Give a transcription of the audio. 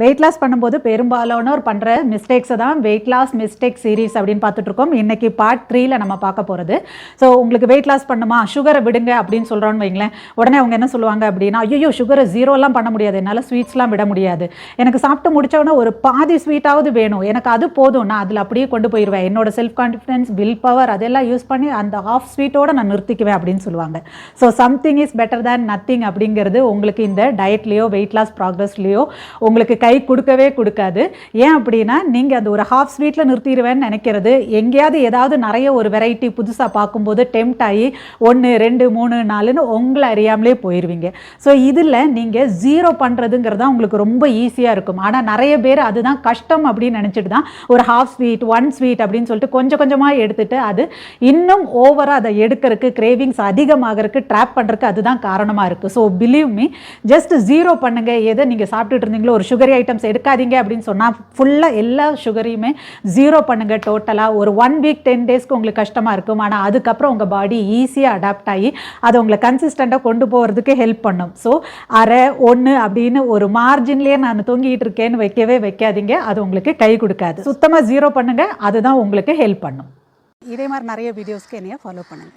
Weight loss பண்ணும்போது பெரும்பாலானோர் பண்ணுற மிஸ்டேக்ஸை தான் வெயிட் லாஸ் மிஸ்டேக் சீரீஸ் அப்படின்னு பார்த்துட்ருக்கோம். இன்றைக்கி பார்ட் 3ல நம்ம பார்க்க போகிறது. ஸோ உங்களுக்கு வெயிட் லாஸ் பண்ணுமா, சுகரை விடுங்க அப்படின்னு சொல்கிறோன்னு வைங்களேன். உடனே அவங்க என்ன சொல்லுவாங்க அப்படின்னா, ஐயோ சுகரை ஜீரோலாம் பண்ண முடியாது, என்னால் ஸ்வீட்ஸ்லாம் விட முடியாது, எனக்கு சாப்பிட்டு முடித்தோடனே ஒரு பாதி ஸ்வீட்டாவது வேணும், எனக்கு அது போதும், நான் அதில் அப்படியே கொண்டு போயிடுவேன், என்னோட செல்ஃப் கான்ஃபிடன்ஸ், வில் பவர் அதெல்லாம் யூஸ் பண்ணி அந்த ஆஃப் ஸ்வீட்டோடு நான் நிறுத்திக்குவேன் அப்படின்னு சொல்லுவாங்க. So something is better than nothing அப்படிங்கிறது உங்களுக்கு இந்த டயட்லேயோ வெயிட் லாஸ் ப்ராக்ரஸ்லேயோ உங்களுக்கு கை கொடுக்கவே கொடுக்காது. ஏன் அப்படின்னா, நீங்கள் அந்த ஒரு ஹாஃப் ஸ்வீட்டில் நிறுத்திடுவேன்னு நினைக்கிறது, எங்கேயாவது ஏதாவது நிறைய ஒரு வெரைட்டி புதுசாக பார்க்கும்போது டெம்ட் ஆகி 1 2 3 4ன்னு உங்களை அறியாமலே போயிடுவீங்க. ஸோ இதில் நீங்கள் ஜீரோ பண்ணுறதுங்கிறது தான் உங்களுக்கு ரொம்ப ஈஸியாக இருக்கும். ஆனால் நிறைய பேர் அதுதான் கஷ்டம் அப்படின்னு நினச்சிட்டு தான் ஒரு ஹாஃப் ஸ்வீட் 1 ஸ்வீட் அப்படின்னு சொல்லிட்டு கொஞ்சம் கொஞ்சமாக எடுத்துகிட்டு அது இன்னும் ஓவராக அதை எடுக்கிறதுக்கு, கிரேவிங்ஸ் அதிகமாகிறதுக்கு, ட்ராப் பண்ணுறதுக்கு அதுதான் காரணமாக இருக்குது. So believe me, just zero பண்ணுங்கள். எதை நீங்கள் சாப்பிட்டுட்டு இருந்தீங்களோ, ஒரு சுகரி ஐட்டம்ஸ் எடுக்காதீங்க அப்படின்னு சொன்னால் ஃபுல்லாக எல்லா சுகரையுமே ஜீரோ பண்ணுங்கள். டோட்டலாக ஒரு 1 வீக் 10 டேஸ்க்கு உங்களுக்கு கஷ்டமாக இருக்கும். ஆனால் அதுக்கப்புறம் உங்கள் பாடி ஈஸியாக அடாப்ட் ஆகி அதை உங்களை கன்சிஸ்டண்ட்டாக கொண்டு போகிறதுக்கு ஹெல்ப் பண்ணும். ஸோ அரை 1 அப்படின்னு ஒரு மார்ஜின்லேயே நான் தொங்கிட்டு இருக்கேன்னு வைக்கவே வைக்காதீங்க, அது உங்களுக்கு கை கொடுக்காது. சுத்தமாக ஜீரோ பண்ணுங்கள், அதுதான் உங்களுக்கு ஹெல்ப் பண்ணும். இதே மாதிரி நிறைய வீடியோஸ்க்கு என்னைய ஃபாலோ பண்ணுங்கள்.